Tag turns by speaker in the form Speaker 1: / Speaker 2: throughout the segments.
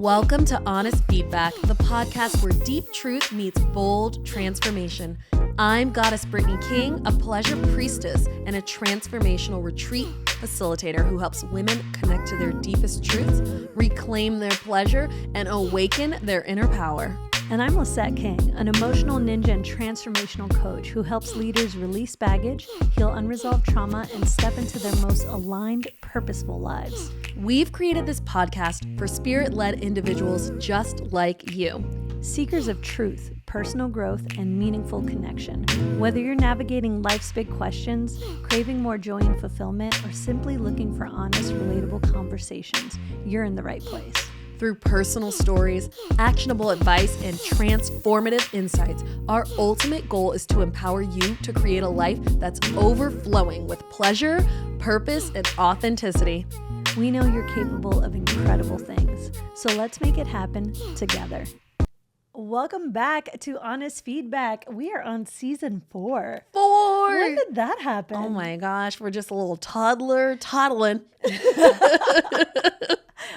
Speaker 1: Welcome to Honest Feedback, the podcast where deep truth meets bold transformation. I'm Goddess Brittney King, a pleasure priestess and a transformational retreat facilitator who helps women connect to their deepest truths, reclaim their pleasure, and awaken their inner power.
Speaker 2: And I'm Lisset King, an emotional ninja and transformational coach who helps leaders release baggage, heal unresolved trauma, and step into their most aligned, purposeful lives.
Speaker 1: We've created this podcast for spirit-led individuals just like you.
Speaker 2: Seekers of truth, personal growth, and meaningful connection. Whether you're navigating life's big questions, craving more joy and fulfillment, or simply looking for honest, relatable conversations, you're in the right place.
Speaker 1: Through personal stories, actionable advice, and transformative insights, our ultimate goal is to empower you to create a life that's overflowing with pleasure, purpose, and authenticity.
Speaker 2: We know you're capable of incredible things, so let's make it happen together. Welcome back to Honest Feedback. We are on season 4. When did that happen?
Speaker 1: Oh my gosh, we're just a little toddling.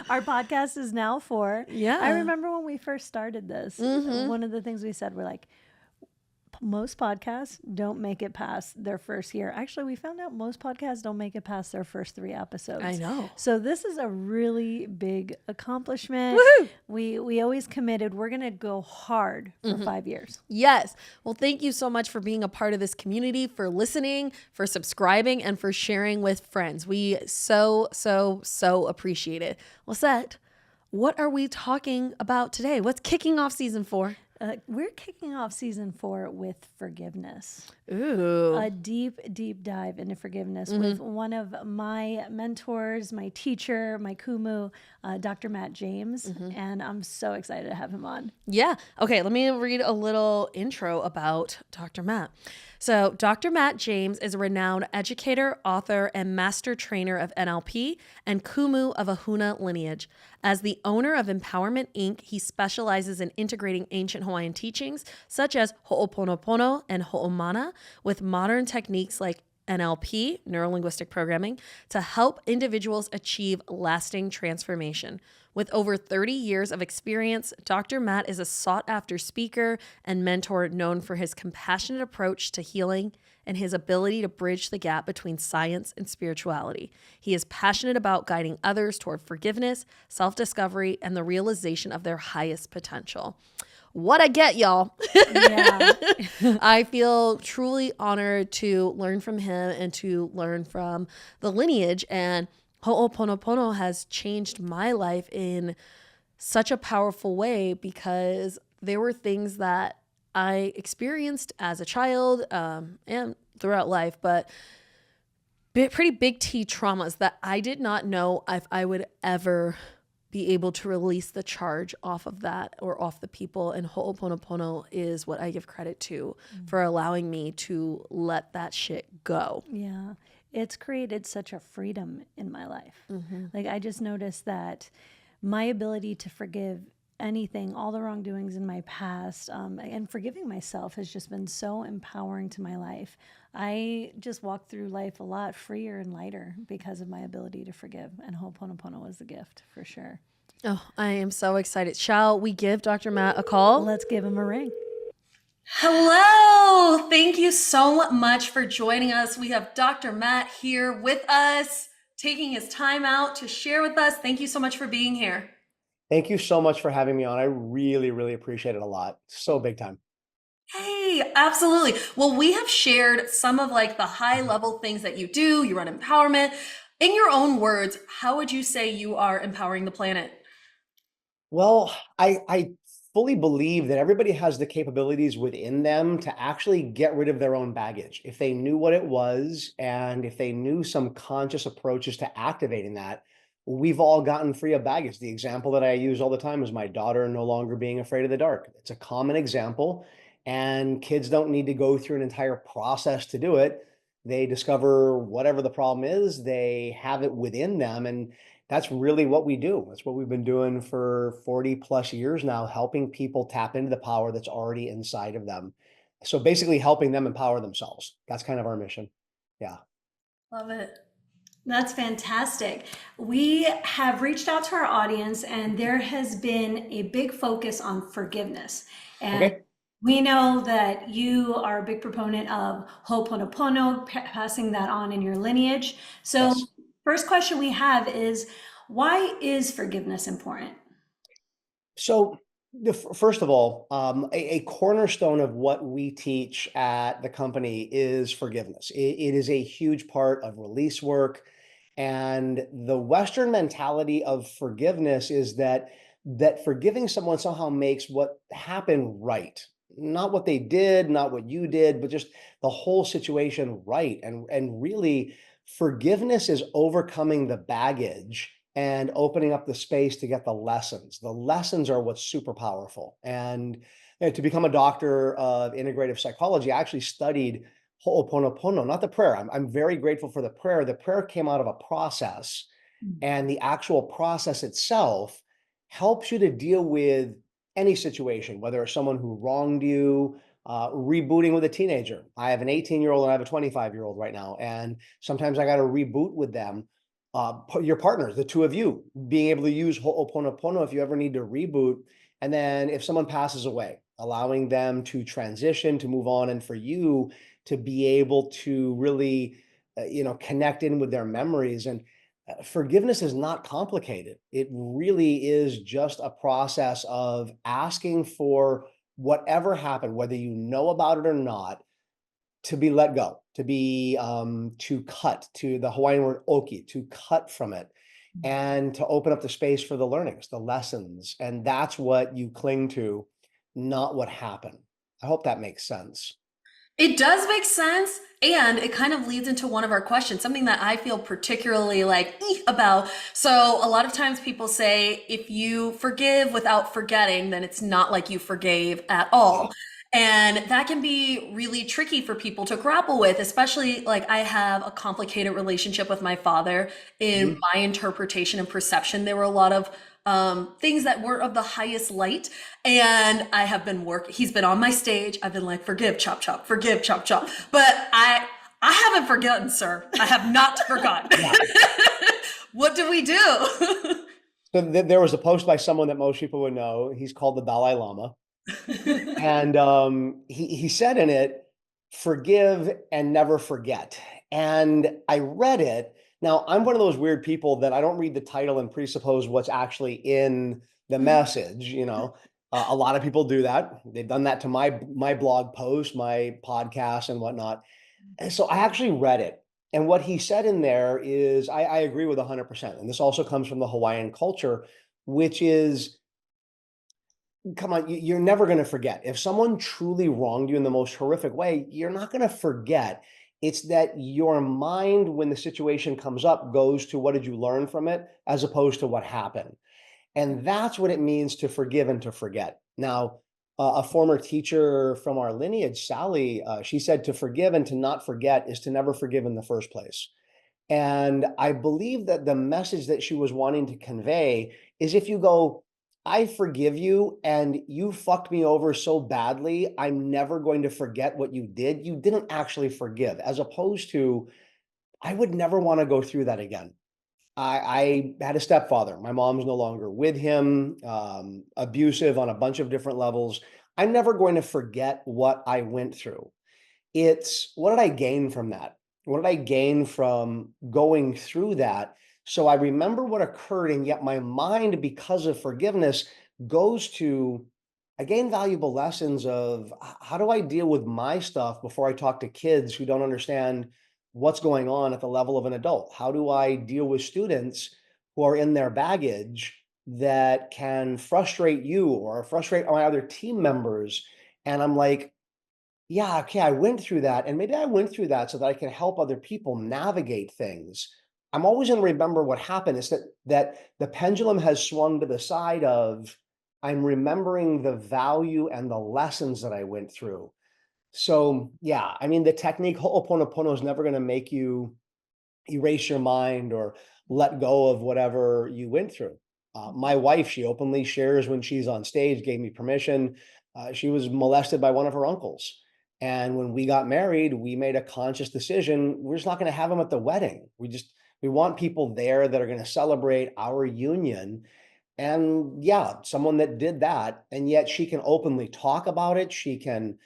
Speaker 2: Our podcast is now 4.
Speaker 1: Yeah.
Speaker 2: I remember when we first started this, one of the things we said, we're like, most podcasts don't make it past their first year. Actually, we found out most podcasts don't make it past their first 3 episodes.
Speaker 1: I know.
Speaker 2: So this is a really big accomplishment.
Speaker 1: Woohoo!
Speaker 2: We always committed, we're going to go hard for 5 years.
Speaker 1: Yes. Well, thank you so much for being a part of this community, for listening, for subscribing, and for sharing with friends. We so appreciate it. Lisette, what are we talking about today? What's kicking off season 4?
Speaker 2: We're kicking off season 4 with forgiveness.
Speaker 1: Ooh.
Speaker 2: A deep dive into forgiveness with one of my mentors, my teacher, my kumu, Dr. Matt James. And I'm so excited to have him on.
Speaker 1: Yeah. Okay, let me read a little intro about Dr. Matt. So Dr. Matt James is a renowned educator, author, and master trainer of NLP and kumu of Ahuna lineage. As the owner of Empowerment Inc., he specializes in integrating ancient Hawaiian teachings such as Ho'oponopono and Ho'omana with modern techniques like NLP, Neuro-Linguistic Programming, to help individuals achieve lasting transformation. With over 30 years of experience, Dr. Matt is a sought-after speaker and mentor known for his compassionate approach to healing and his ability to bridge the gap between science and spirituality. He is passionate about guiding others toward forgiveness, self-discovery, and the realization of their highest potential. What I get, y'all.
Speaker 2: Yeah.
Speaker 1: I feel truly honored to learn from him and to learn from the lineage. And Ho'oponopono has changed my life in such a powerful way because there were things that I experienced as a child and throughout life, but pretty big T traumas that I did not know if I would ever be able to release the charge off of that or off the people. And Ho'oponopono is what I give credit to for allowing me to let that shit go.
Speaker 2: Yeah. It's created such a freedom in my life. Like I just noticed that my ability to forgive anything, all the wrongdoings in my past, and forgiving myself has just been so empowering to my life. I just walk through life a lot freer and lighter because of my ability to forgive. And Ho'oponopono was a gift for sure.
Speaker 1: Oh, I am so excited. Shall we give Dr. Matt a call?
Speaker 2: Let's give him a ring.
Speaker 1: Hello. Thank you so much for joining us. We have Dr. Matt here with us, taking his time out to share with us. Thank you so much for being here.
Speaker 3: Thank you so much for having me on. I really appreciate it a lot. So big time.
Speaker 1: Hey, absolutely. Well, we have shared some of like the high level things that you do. You run empowerment. In your own words, how would you say you are empowering the planet?
Speaker 3: Well, I fully believe that everybody has the capabilities within them to actually get rid of their own baggage. If they knew what it was, and if they knew some conscious approaches to activating that, we've all gotten free of baggage. The example that I use all the time is my daughter no longer being afraid of the dark. It's a common example, and kids don't need to go through an entire process to do it. They discover whatever the problem is, they have it within them, and that's really what we do. That's what we've been doing for 40 plus years now, helping people tap into the power that's already inside of them. So basically helping them empower themselves. That's kind of our mission. Yeah.
Speaker 1: Love it.
Speaker 2: That's fantastic. We have reached out to our audience, and there has been a big focus on forgiveness. And
Speaker 3: Okay.
Speaker 2: we know that you are a big proponent of Ho'oponopono, passing that on in your lineage. So,
Speaker 3: Yes.
Speaker 2: first question we have is, why is forgiveness important?
Speaker 3: So, first of all, a cornerstone of what we teach at the company is forgiveness. It is a huge part of release work, and the Western mentality of forgiveness is that forgiving someone somehow makes what happened right, not what they did, not what you did, but just the whole situation right. And really, forgiveness is overcoming the baggage and opening up the space to get the lessons. The lessons are what's super powerful. And to become a doctor of integrative psychology, I actually studied Ho'oponopono, not the prayer. I'm very grateful for the prayer. The prayer came out of a process, and the actual process itself helps you to deal with any situation, whether it's someone who wronged you, rebooting with a teenager. I have an 18-year-old and I have a 25-year-old right now. And sometimes I got to reboot with them. Your partners, the two of you, being able to use Ho'oponopono if you ever need to reboot. And then if someone passes away, allowing them to transition, to move on, and for you to be able to really, connect in with their memories. And forgiveness is not complicated. It really is just a process of asking for whatever happened, whether you know about it or not, to be let go, to be to cut, to the Hawaiian word oki, to cut from it, and to open up the space for the learnings, the lessons. And that's what you cling to, not what happened. I hope that makes sense.
Speaker 1: It does make sense. And it kind of leads into one of our questions, something that I feel particularly like about. So, a lot of times people say if you forgive without forgetting, then it's not like you forgave at all. And that can be really tricky for people to grapple with, especially like I have a complicated relationship with my father. In
Speaker 3: Mhm.
Speaker 1: my interpretation and perception, there were a lot of things that weren't of the highest light. And I have been he's been on my stage. I've been like, forgive, chop, chop, forgive, chop, chop. But I haven't forgotten, sir. I have not forgotten.
Speaker 3: Yeah.
Speaker 1: What do we do?
Speaker 3: So there was a post by someone that most people would know. He's called the Dalai Lama. And he said in it, forgive and never forget. And I read it. Now, I'm one of those weird people that I don't read the title and presuppose what's actually in the message. A lot of people do that. They've done that to my blog post, my podcast, and whatnot. And so I actually read it. And what he said in there is, I agree with 100%. And this also comes from the Hawaiian culture, which is, come on, you're never going to forget. If someone truly wronged you in the most horrific way, you're not going to forget. It's that your mind, when the situation comes up, goes to what did you learn from it, as opposed to what happened. And that's what it means to forgive and to forget. Now, a former teacher from our lineage, Sally, she said to forgive and to not forget is to never forgive in the first place. And I believe that the message that she was wanting to convey is, if you go, I forgive you and you fucked me over so badly, I'm never going to forget what you did. You didn't actually forgive, as opposed to, I would never want to go through that again. I had a stepfather. My mom's no longer with him, abusive on a bunch of different levels. I'm never going to forget what I went through. It's, what did I gain from that? What did I gain from going through that? So I remember what occurred, and yet my mind, because of forgiveness, goes to, I gain valuable lessons of how do I deal with my stuff before I talk to kids who don't understand what's going on at the level of an adult? How do I deal with students who are in their baggage that can frustrate you or frustrate my other team members? And I'm like, yeah, okay, I went through that, and maybe I went through that so that I can help other people navigate things. I'm always going to remember what happened. Is that the pendulum has swung to the side of, I'm remembering the value and the lessons that I went through. So yeah, I mean, the technique Ho'oponopono is never going to make you erase your mind or let go of whatever you went through. My wife, she openly shares when she's on stage, gave me permission. She was molested by one of her uncles. And when we got married, we made a conscious decision. We're just not going to have him at the wedding. We want people there that are going to celebrate our union. And yeah, someone that did that, and yet she can openly talk about it. She can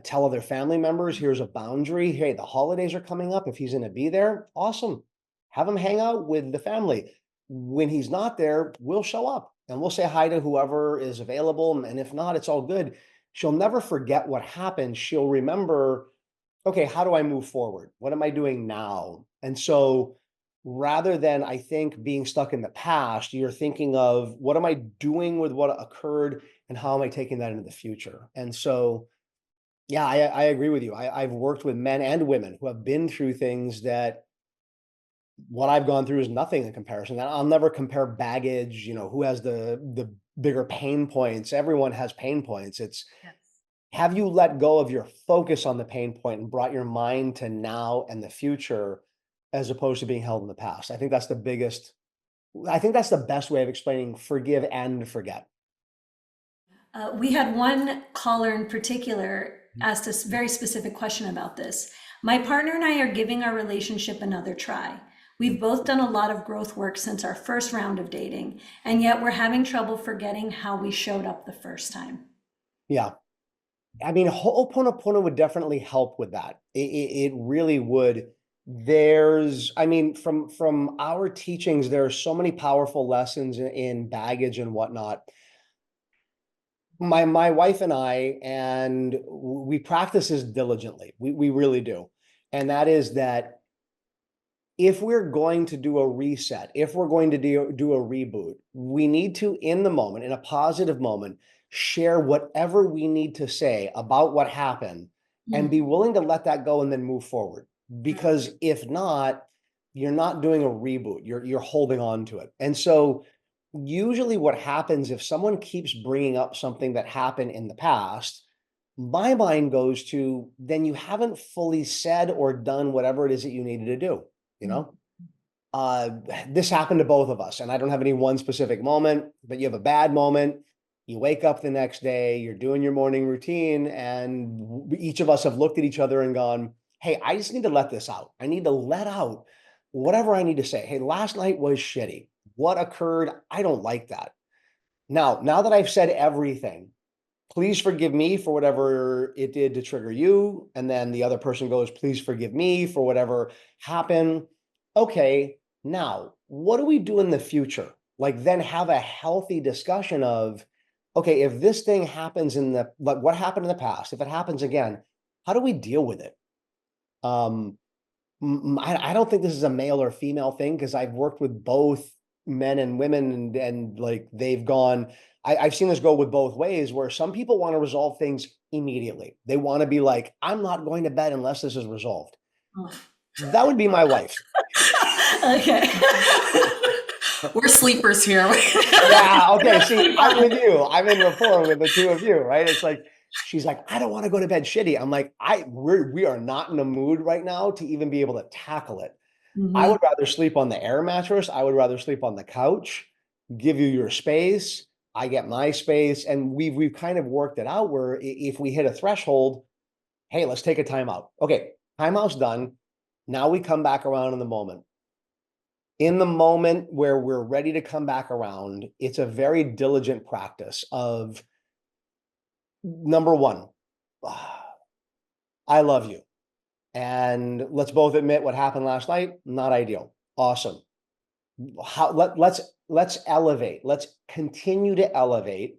Speaker 3: tell other family members, here's a boundary. Hey, the holidays are coming up. If he's going to be there, awesome. Have him hang out with the family. When he's not there, we'll show up and we'll say hi to whoever is available. And if not, it's all good. She'll never forget what happened. She'll remember, okay, how do I move forward? What am I doing now? And so rather than, I think, being stuck in the past, you're thinking of what am I doing with what occurred and how am I taking that into the future? And so, yeah, I agree with you. I've worked with men and women who have been through things that what I've gone through is nothing in comparison. And I'll never compare baggage, who has the bigger pain points. Everyone has pain points. It's
Speaker 1: Yes.
Speaker 3: have you let go of your focus on the pain point and brought your mind to now and the future as opposed to being held in the past? I think that's the best way of explaining forgive and forget.
Speaker 2: We had one caller in particular asked us a very specific question about this. My partner and I are giving our relationship another try. We've both done a lot of growth work since our first round of dating, and yet we're having trouble forgetting how we showed up the first time.
Speaker 3: Yeah. I mean, Ho'oponopono would definitely help with that. It really would. From our teachings, there are so many powerful lessons in baggage and whatnot. My wife and I, and we practice this diligently. We really do. And that is that if we're going to do a reset, if we're going to do a reboot, we need to, in the moment, in a positive moment, share whatever we need to say about what happened and be willing to let that go and then move forward. Because if not, you're not doing a reboot, you're holding on to it. And so usually what happens if someone keeps bringing up something that happened in the past, my mind goes to, then you haven't fully said or done whatever it is that you needed to do. You know, this happened to both of us, and I don't have any one specific moment, but you have a bad moment. You wake up the next day, you're doing your morning routine, and each of us have looked at each other and gone, hey, I just need to let this out. I need to let out whatever I need to say. Hey, last night was shitty. What occurred? I don't like that. Now that I've said everything, please forgive me for whatever it did to trigger you. And then the other person goes, please forgive me for whatever happened. Okay, now what do we do in the future? Like then have a healthy discussion of, okay, if this thing happens like what happened in the past, if it happens again, how do we deal with it? I don't think this is a male or female thing because I've worked with both men and women and like they've gone, I've seen this go with both ways where some people want to resolve things immediately. They want to be like, I'm not going to bed unless this is resolved. That would be my wife.
Speaker 2: Okay.
Speaker 1: We're sleepers here.
Speaker 3: Yeah, okay. See, I'm with you. I'm in rapport with the two of you, right? It's like, she's like, I don't want to go to bed shitty. I'm like, we are not in a mood right now to even be able to tackle it. I would rather sleep on the air mattress. I would rather sleep on the couch, give you your space. I get my space. And we've kind of worked it out where if we hit a threshold, hey, let's take a timeout. Okay, timeout's done. Now we come back around in the moment. In the moment where we're ready to come back around, it's a very diligent practice of number one, I love you. And let's both admit what happened last night, not ideal. Awesome. Let's elevate. Let's continue to elevate.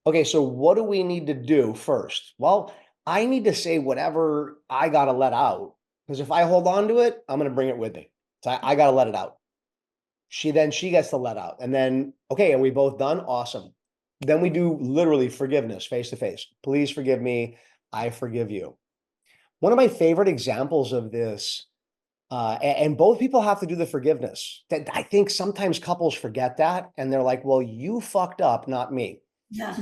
Speaker 3: Okay, so what do we need to do first? Well, I need to say whatever I got to let out because if I hold on to it, I'm going to bring it with me. So I got to let it out. She gets to let out. And then, okay, are we both done? Awesome. Then we do literally forgiveness face to face. Please forgive me. I forgive you. One of my favorite examples of this, and both people have to do the forgiveness. That I think sometimes couples forget that, and they're like, "Well, you fucked up, not me."
Speaker 2: Yeah.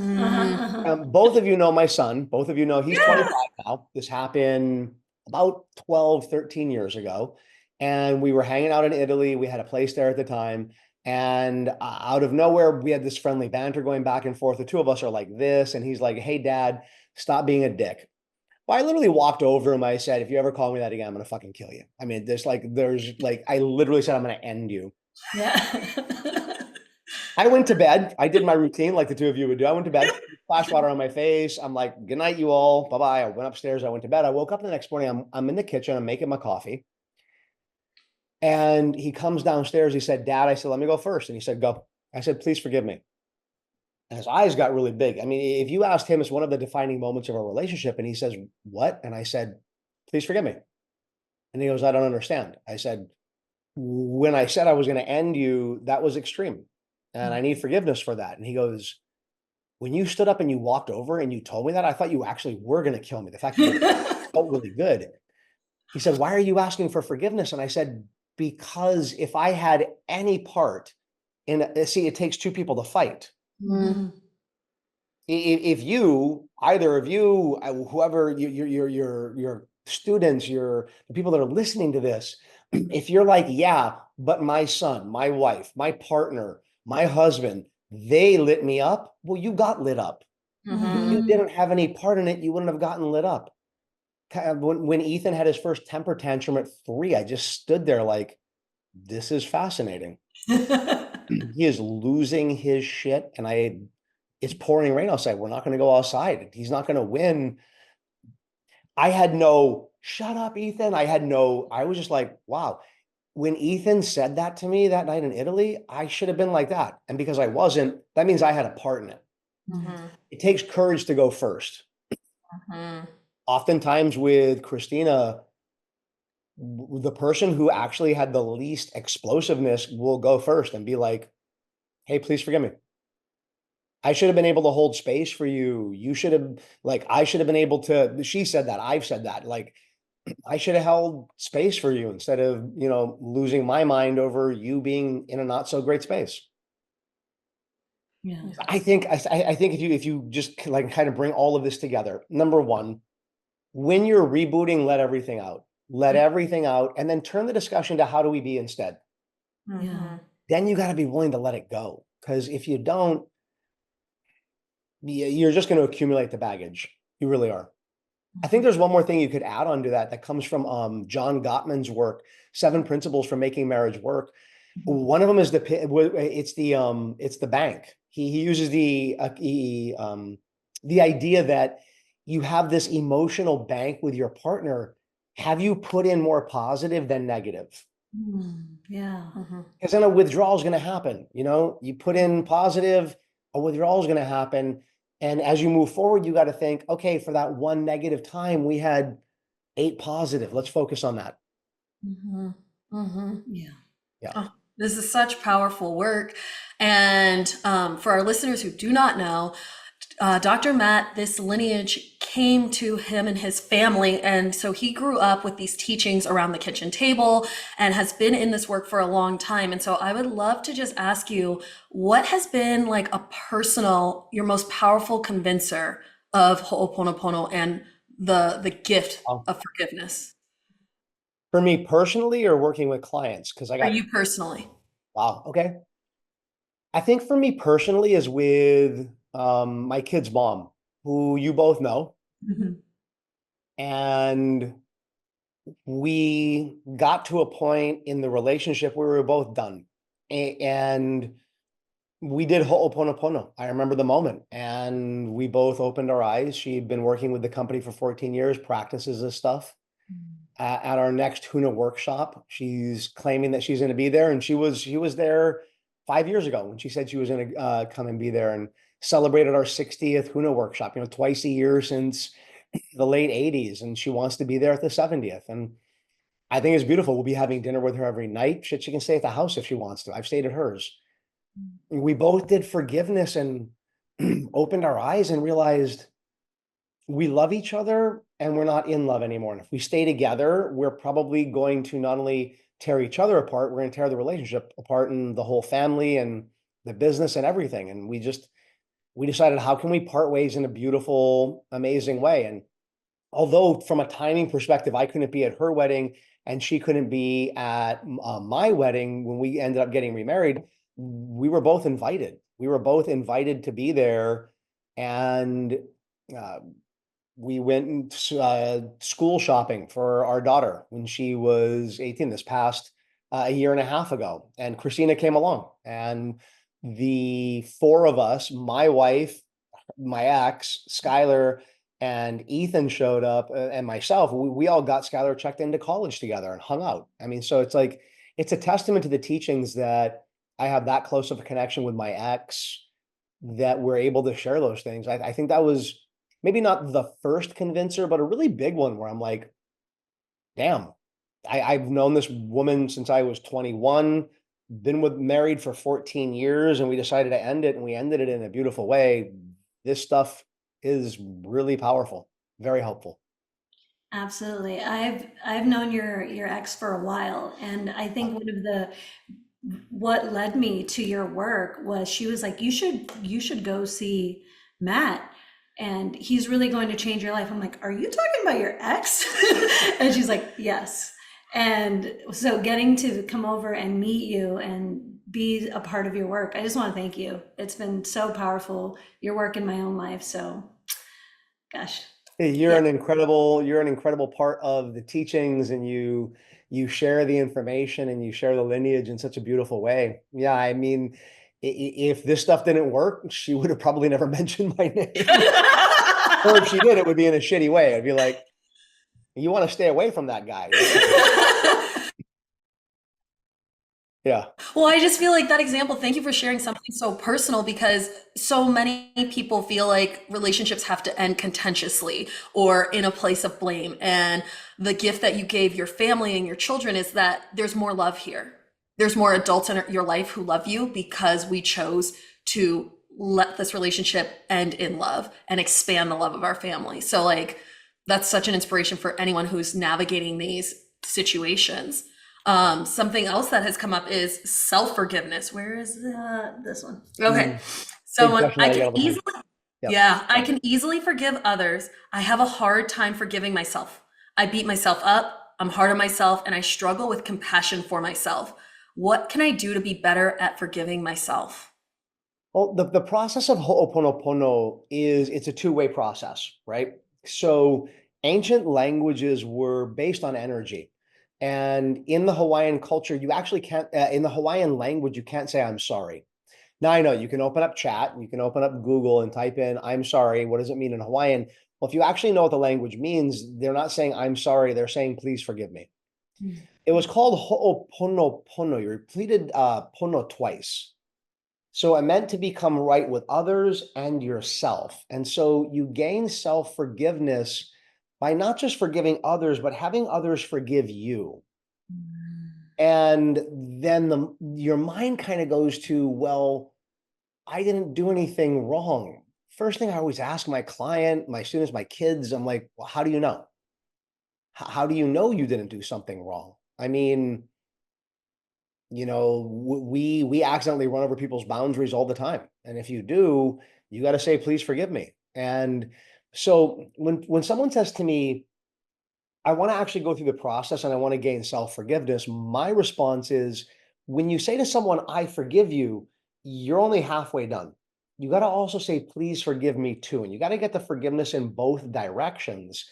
Speaker 3: Both of you know my son. Both of you know he's 25 now. This happened about 12, 13 years ago, and we were hanging out in Italy. We had a place there at the time, and out of nowhere, we had this friendly banter going back and forth. The two of us are like this, and he's like, "Hey, Dad, stop being a dick." Well, I literally walked over him. I said, if you ever call me that again, I'm going to fucking kill you. I mean, I literally said, I'm going to end you.
Speaker 1: Yeah.
Speaker 3: I went to bed. I did my routine like the two of you would do. I went to bed, splash water on my face. I'm like, good night, you all. Bye-bye. I went upstairs. I went to bed. I woke up the next morning. I'm in the kitchen. I'm making my coffee. And he comes downstairs. He said, Dad, I said, let me go first. And he said, go. I said, please forgive me. And his eyes got really big. I mean, if you asked him, it's one of the defining moments of our relationship. And he says, what? And I said, please forgive me. And he goes, I don't understand. I said, when I said I was going to end you, that was extreme. And I need forgiveness for that. And he goes, when you stood up and you walked over and you told me that, I thought you actually were going to kill me. The fact that you felt really good. He said, why are you asking for forgiveness? And I said, because if I had any part in, see, it takes two people to fight.
Speaker 1: Mm.
Speaker 3: If you, either of you, whoever your students, the people that are listening to this, if you're like, yeah, but my son, my wife, my partner, my husband, they lit me up. Well, you got lit up. If you didn't have any part in it, you wouldn't have gotten lit up. When Ethan had his first temper tantrum at 3, I just stood there like, this is fascinating. He is losing his shit, and it's pouring rain outside. We're not going to go outside. He's not going to win. I had no, shut up, Ethan. I was just like, wow. When Ethan said that to me that night in Italy, I should have been like that. And because I wasn't, that means I had a part in it. It takes courage to go first. Oftentimes with Christina, the person who actually had the least explosiveness will go first and be like, hey, please forgive me. I should have been able to hold space for you. You should have, like, I should have been able to, she said that, I've said that, like, I should have held space for you instead of, losing my mind over you being in a not so great space.
Speaker 2: Yeah.
Speaker 3: I think if you just like kind of bring all of this together, number one, when you're rebooting, let everything out, and then turn the discussion to how do we be instead?
Speaker 2: Yeah.
Speaker 3: Then you got to be willing to let it go. Because if you don't, you're just going to accumulate the baggage. You really are. I think there's one more thing you could add on to that comes from John Gottman's work, 7 Principles for Making Marriage Work. One of them is it's the bank. He uses the idea that you have this emotional bank with your partner. Have you put in more positive than negative?
Speaker 2: Yeah.
Speaker 3: Because then a withdrawal is going to happen. You put in positive, a withdrawal is going to happen. And as you move forward, you got to think, okay, for that one negative time, we had 8 positive. Let's focus on that.
Speaker 2: Yeah.
Speaker 3: Yeah.
Speaker 1: Oh, this is such powerful work. And for our listeners who do not know, Dr. Matt, this lineage came to him and his family. And so he grew up with these teachings around the kitchen table and has been in this work for a long time. And so I would love to just ask you, what has been like your most powerful convincer of Ho'oponopono and the gift of forgiveness?
Speaker 3: For me personally, or working with clients? Because
Speaker 1: For you personally.
Speaker 3: wow. Okay. I think for me personally is with my kid's mom, who you both know. And we got to a point in the relationship where we were both done. And we did Ho'oponopono. I remember the moment. And we both opened our eyes. She'd been working with the company for 14 years, practices this stuff. At our next Huna workshop, she's claiming that she's going to be there. And she was there 5 years ago when she said she was going to come and be there, and celebrated our 60th Huna workshop, twice a year since the late 80s. And she wants to be there at the 70th. And I think it's beautiful. We'll be having dinner with her every night. Shit, she can stay at the house if she wants to. I've stayed at hers. We both did forgiveness and opened our eyes and realized we love each other and we're not in love anymore. And if we stay together, we're probably going to not only tear each other apart, we're going to tear the relationship apart and the whole family and the business and everything. And we decided, how can we part ways in a beautiful, amazing way? And although from a timing perspective, I couldn't be at her wedding and she couldn't be at my wedding when we ended up getting remarried, we were both invited. We were both invited to be there. And we went school shopping for our daughter when she was 18, this past a year and a half ago. And Christina came along, and the four of us, my wife, my ex, Skylar, and Ethan showed up, and myself, we all got Skylar checked into college together and hung out. I mean, so it's like, it's a testament to the teachings that I have that close of a connection with my ex, that we're able to share those things. I think that was maybe not the first convincer, but a really big one where I'm like, damn, I've known this woman since I was 21, been married for 14 years, and we decided to end it, and we ended it in a beautiful way. This stuff is really powerful, very helpful.
Speaker 2: Absolutely. I've known your ex for a while, and I think one of the what led me to your work was she was like, you should go see Matt, and he's really going to change your life. I'm like, are you talking about your ex? And she's like, yes. And so getting to come over and meet you and be a part of your work, I just want to thank you. It's been so powerful, your work in my own life. So gosh.
Speaker 3: Hey,
Speaker 2: Yeah.
Speaker 3: you're an incredible part of the teachings, and you share the information and you share the lineage in such a beautiful way. Yeah, I mean, if this stuff didn't work, she would have probably never mentioned my name. Or if she did, it would be in a shitty way. I'd be like, you want to stay away from that guy. Yeah.
Speaker 1: Well, I just feel like that example, thank you for sharing something so personal, because so many people feel like relationships have to end contentiously or in a place of blame. And the gift that you gave your family and your children is that there's more love here. There's more adults in your life who love you because we chose to let this relationship end in love and expand the love of our family. So, like, that's such an inspiration for anyone who's navigating these situations. Something else that has come up is self-forgiveness. Where is this one? Okay. So
Speaker 3: Big
Speaker 1: when
Speaker 3: question
Speaker 1: I
Speaker 3: that I get
Speaker 1: can
Speaker 3: all the time.
Speaker 1: easily,
Speaker 3: Yep.
Speaker 1: yeah, I can easily forgive others. I have a hard time forgiving myself. I beat myself up. I'm hard on myself, and I struggle with compassion for myself. What can I do to be better at forgiving myself?
Speaker 3: Well, the process of Ho'oponopono it's a two-way process, right? So ancient languages were based on energy. And in the Hawaiian culture, you actually can't, in the Hawaiian language, you can't say, I'm sorry. Now I know you can open up chat, you can open up Google and type in, I'm sorry. What does it mean in Hawaiian? Well, if you actually know what the language means, they're not saying, I'm sorry. They're saying, please forgive me. It was called Ho'oponopono. You repeated pono twice. So it meant to become right with others and yourself. And so you gain self-forgiveness by not just forgiving others, but having others forgive you. And then your mind kind of goes to, well, I didn't do anything wrong. First thing I always ask my client, my students, my kids, I'm like, well, how do you know? How do you know you didn't do something wrong? I mean, we accidentally run over people's boundaries all the time. And if you do, you got to say, please forgive me. And so when someone says to me, I want to actually go through the process and I want to gain self-forgiveness, my response is, when you say to someone, I forgive you, you're only halfway done. You got to also say, please forgive me too. And you got to get the forgiveness in both directions.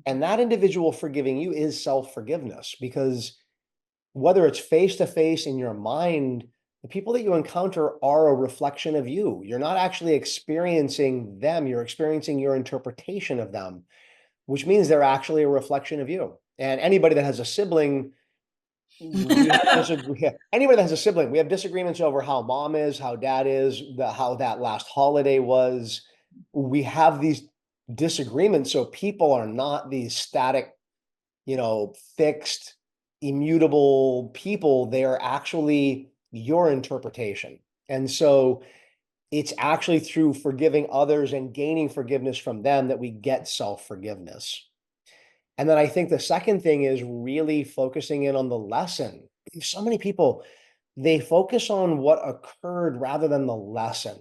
Speaker 3: And that individual forgiving you is self-forgiveness, because whether it's face to face in your mind, the people that you encounter are a reflection of you. You're not actually experiencing them, you're experiencing your interpretation of them, which means they're actually a reflection of you. And anybody that has a sibling, we have anybody that has a sibling, we have disagreements over how mom is, how dad is, how that last holiday was. We have these disagreements. So people are not these static, fixed, immutable people. They are actually your interpretation. And so it's actually through forgiving others and gaining forgiveness from them that we get self-forgiveness. And then I think the second thing is really focusing in on the lesson. So many people, they focus on what occurred rather than the lesson.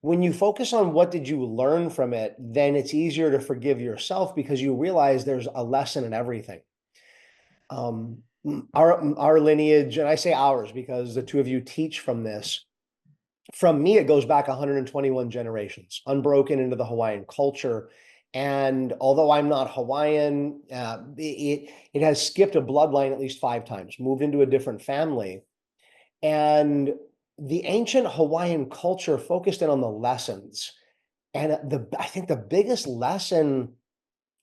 Speaker 3: When you focus on what did you learn from it, then it's easier to forgive yourself because you realize there's a lesson in everything. Our lineage, and I say ours because the two of you teach from this. From me, it goes back 121 generations, unbroken into the Hawaiian culture. And although I'm not Hawaiian, it has skipped a bloodline at least 5 times, moved into a different family. And the ancient Hawaiian culture focused in on the lessons. And I think the biggest lesson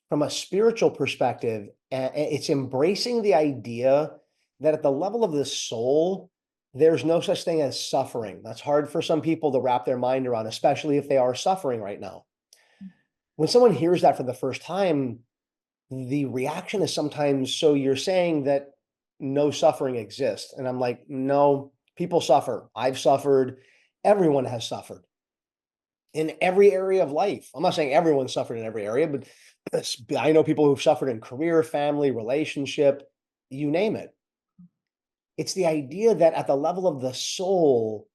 Speaker 3: from a spiritual perspective, it's embracing the idea that at the level of the soul, there's no such thing as suffering. That's hard for some people to wrap their mind around, especially if they are suffering right now. When someone hears that for the first time, the reaction is sometimes, so you're saying that no suffering exists. And I'm like, no, people suffer. I've suffered. Everyone has suffered in every area of life. I'm not saying everyone suffered in every area, but I know people who've suffered in career, family, relationship, you name it. It's the idea that at the level of the soul,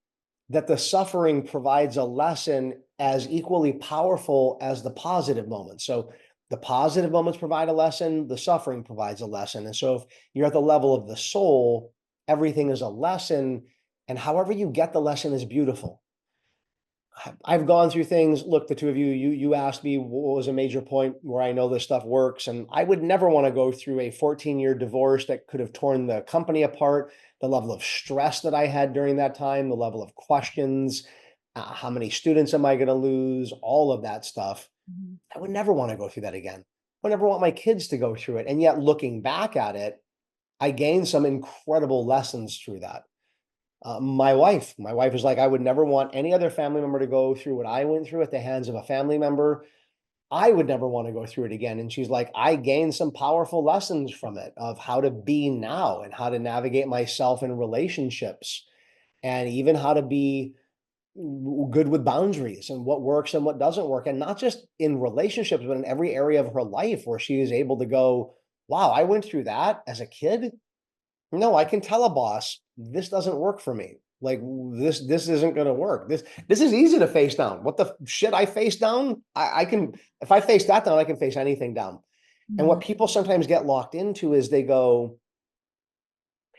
Speaker 3: that the suffering provides a lesson as equally powerful as the positive moments. So the positive moments provide a lesson, the suffering provides a lesson. And so if you're at the level of the soul, everything is a lesson, and however you get the lesson is beautiful. I've gone through things. Look, the two of you asked me what was a major point where I know this stuff works, and I would never want to go through a 14-year divorce that could have torn the company apart. The level of stress that I had during that time, the level of questions, how many students am I going to lose, all of that stuff. I would never want to go through that again. I would never want my kids to go through it. And yet, looking back at it, I gained some incredible lessons through that. My wife is like, I would never want any other family member to go through what I went through at the hands of a family member. I would never want to go through it again. And she's like, I gained some powerful lessons from it of how to be now and how to navigate myself in relationships and even how to be good with boundaries and what works and what doesn't work. And not just in relationships, but in every area of her life where she is able to go, wow, I went through that as a kid. No, I can tell a boss, this doesn't work for me. Like this isn't going to work. This is easy to face down. What the shit I face down, I can, if I face that down, I can face anything down. And what people sometimes get locked into is they go,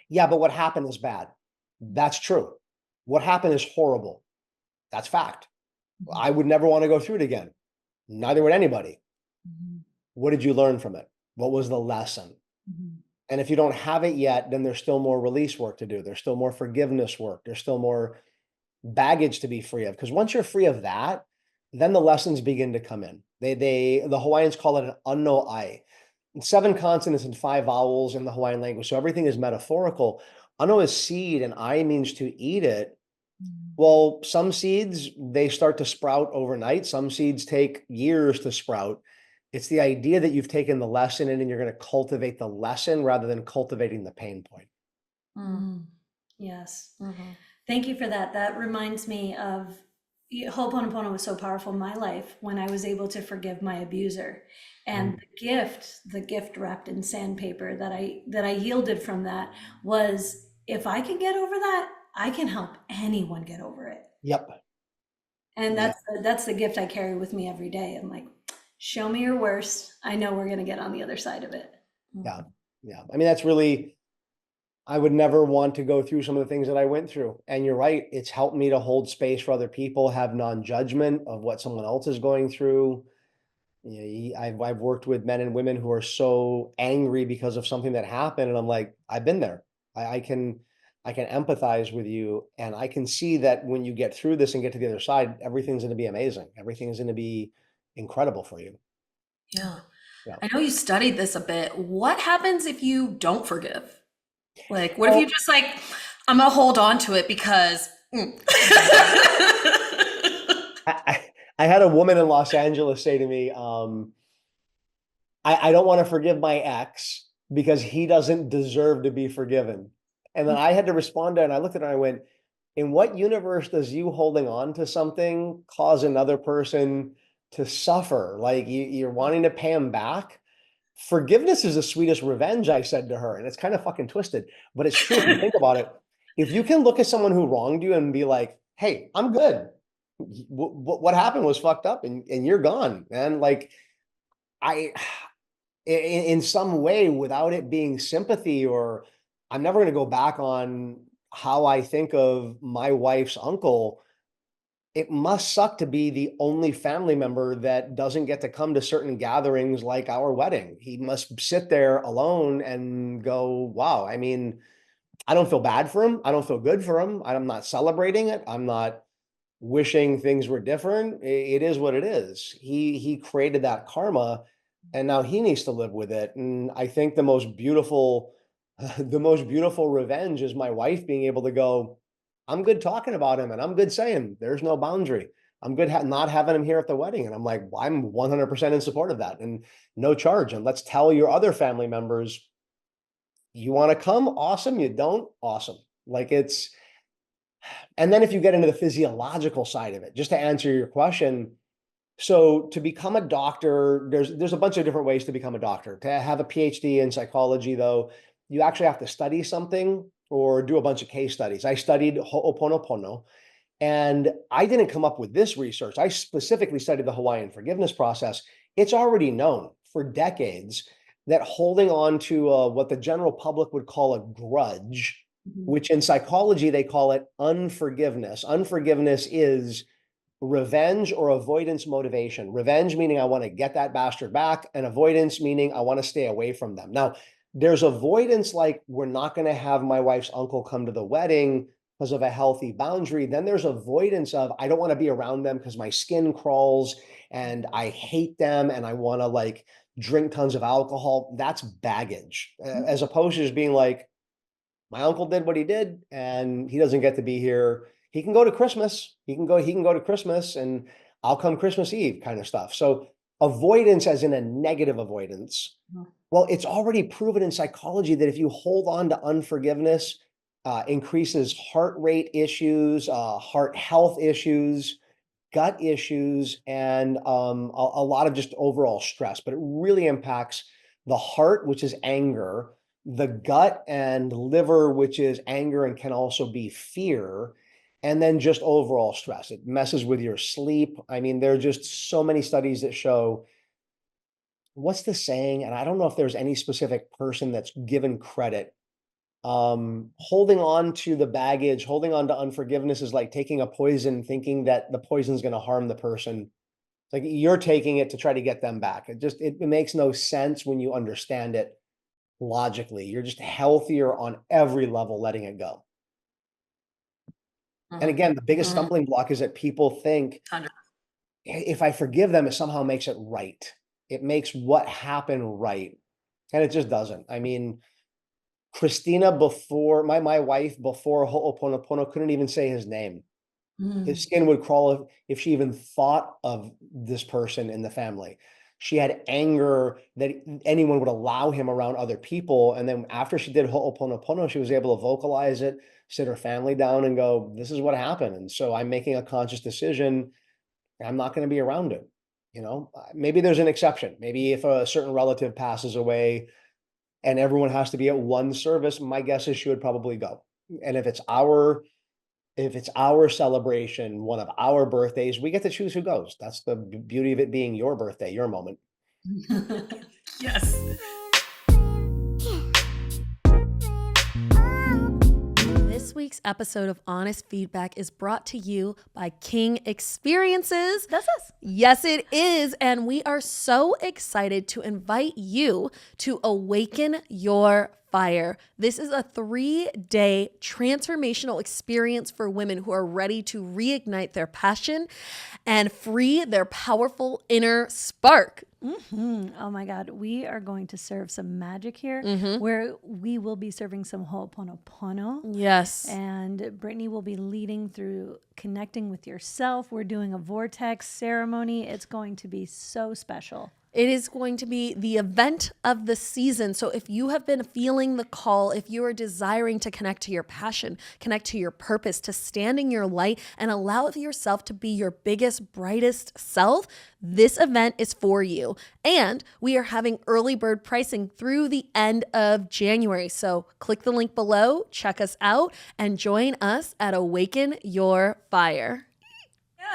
Speaker 3: yeah, but what happened is bad. That's true. What happened is horrible. That's fact. I would never want to go through it again. Neither would anybody. What did you learn from it? What was the lesson? And if you don't have it yet, then there's still more release work to do. There's still more forgiveness work. There's still more baggage to be free of. Because once you're free of that, then the lessons begin to come in. The Hawaiians call it an unno ai. 7 consonants and 5 vowels in the Hawaiian language. So everything is metaphorical. Unno is seed and ai means to eat it. Well, some seeds, they start to sprout overnight. Some seeds take years to sprout. It's the idea that you've taken the lesson in and you're going to cultivate the lesson rather than cultivating the pain point.
Speaker 2: Yes. Thank you for that. That reminds me of Ho'oponopono was so powerful in my life when I was able to forgive my abuser. And the gift wrapped in sandpaper that I yielded from that was, if I can get over that, I can help anyone get over it.
Speaker 3: Yep.
Speaker 2: And that's the gift I carry with me every day. I'm like, show me your worst. I know we're going to get on the other side of it.
Speaker 3: Yeah. I mean, that's really, I would never want to go through some of the things that I went through. And you're right. It's helped me to hold space for other people, have non-judgment of what someone else is going through. You know, I've worked with men and women who are so angry because of something that happened. And I'm like, I've been there. I can empathize with you. And I can see that when you get through this and get to the other side, everything's going to be amazing. Everything is going to be incredible for you.
Speaker 1: Yeah.
Speaker 3: Yeah.
Speaker 1: I know you studied this a bit. What happens if you don't forgive? Like, what if you just like, I'm gonna hold on to it because
Speaker 3: I had a woman in Los Angeles say to me, I don't want to forgive my ex because he doesn't deserve to be forgiven. And then I had to respond to her, and I looked at her and I went, in what universe does you holding on to something cause another person to suffer? Like you're wanting to pay him back? Forgiveness is the sweetest revenge, I said to her. And it's kind of fucking twisted, but it's true if you think about it. If you can look at someone who wronged you and be like, hey, I'm good. What happened was fucked up and you're gone. And like, in some way, without it being sympathy, or I'm never going to go back on how I think of my wife's uncle. it must suck to be the only family member that doesn't get to come to certain gatherings like our wedding. He must sit there alone and go, wow, I mean, I don't feel bad for him. I don't feel good for him. I'm not celebrating it. I'm not wishing things were different. It is what it is. He created that karma, and now he needs to live with it. And I think the most beautiful, the most beautiful revenge is my wife being able to go, I'm good talking about him, and I'm good saying there's no boundary. I'm good not having him here at the wedding. And I'm like, well, I'm 100% in support of that, and no charge. And let's tell your other family members, you want to come? Awesome. You don't? Awesome. Like it's, and then if you get into the physiological side of it, just to answer your question, so to become a doctor, there's a bunch of different ways to become a doctor. To have a PhD in psychology, though, you actually have to study something or do a bunch of case studies. I studied Ho'oponopono, and I didn't come up with this research. I specifically studied the Hawaiian forgiveness process. It's already known for decades that holding on to what the general public would call a grudge, which in psychology they call it unforgiveness. Unforgiveness is revenge or avoidance motivation. Revenge meaning I want to get that bastard back, and avoidance meaning I want to stay away from them. Now, there's avoidance like we're not going to have my wife's uncle come to the wedding because of a healthy boundary. Then there's avoidance of I don't want to be around them because my skin crawls and I hate them and I want to like drink tons of alcohol. That's baggage, as opposed to just being like, my uncle did what he did and he doesn't get to be here. He can go to Christmas. He can go to Christmas and I'll come Christmas Eve kind of stuff. So avoidance as in a negative avoidance. Well, it's already proven in psychology that if you hold on to unforgiveness, increases heart rate issues, heart health issues, gut issues, and a lot of just overall stress. But it really impacts the heart, which is anger, the gut and liver, which is anger and can also be fear, and then just overall stress. It messes with your sleep. I mean, there are just so many studies that show, what's the saying? And I don't know if there's any specific person that's given credit. Holding on to the baggage, holding on to unforgiveness is like taking a poison, thinking that the poison is going to harm the person. Like you're taking it to try to get them back. It makes no sense when you understand it logically. You're just healthier on every level letting it go. And again, the biggest stumbling block is that people think if I forgive them, it somehow makes it right. It makes what happened right. And it just doesn't. I mean, Christina before my wife before Ho'oponopono couldn't even say his name. His skin would crawl if she even thought of this person in the family. She had anger that anyone would allow him around other people. And then after she did Ho'oponopono, she was able to vocalize it, sit her family down and go, this is what happened. And so I'm making a conscious decision. I'm not going to be around it. You know, maybe there's an exception. Maybe if a certain relative passes away and everyone has to be at one service, my guess is she would probably go. And if it's our celebration, one of our birthdays, we get to choose who goes. That's the beauty of it being your birthday, your moment.
Speaker 1: Yes. This week's episode of Honest Feedback is brought to you by King Experiences.
Speaker 2: That's us.
Speaker 1: Yes, it is. And we are so excited to invite you to awaken your fire. This is a 3-day transformational experience for women who are ready to reignite their passion and free their powerful inner spark.
Speaker 2: Oh my God. We are going to serve some magic here where we will be serving some Ho'oponopono.
Speaker 1: Yes.
Speaker 2: And Brittney will be leading through connecting with yourself. We're doing a vortex ceremony. It's going to be so special.
Speaker 1: It is going to be the event of the season. So if you have been feeling the call, if you are desiring to connect to your passion, connect to your purpose, to stand in your light and allow yourself to be your biggest, brightest self, this event is for you. And we are having early bird pricing through the end of January. So click the link below, check us out, and join us at Awaken Your Fire.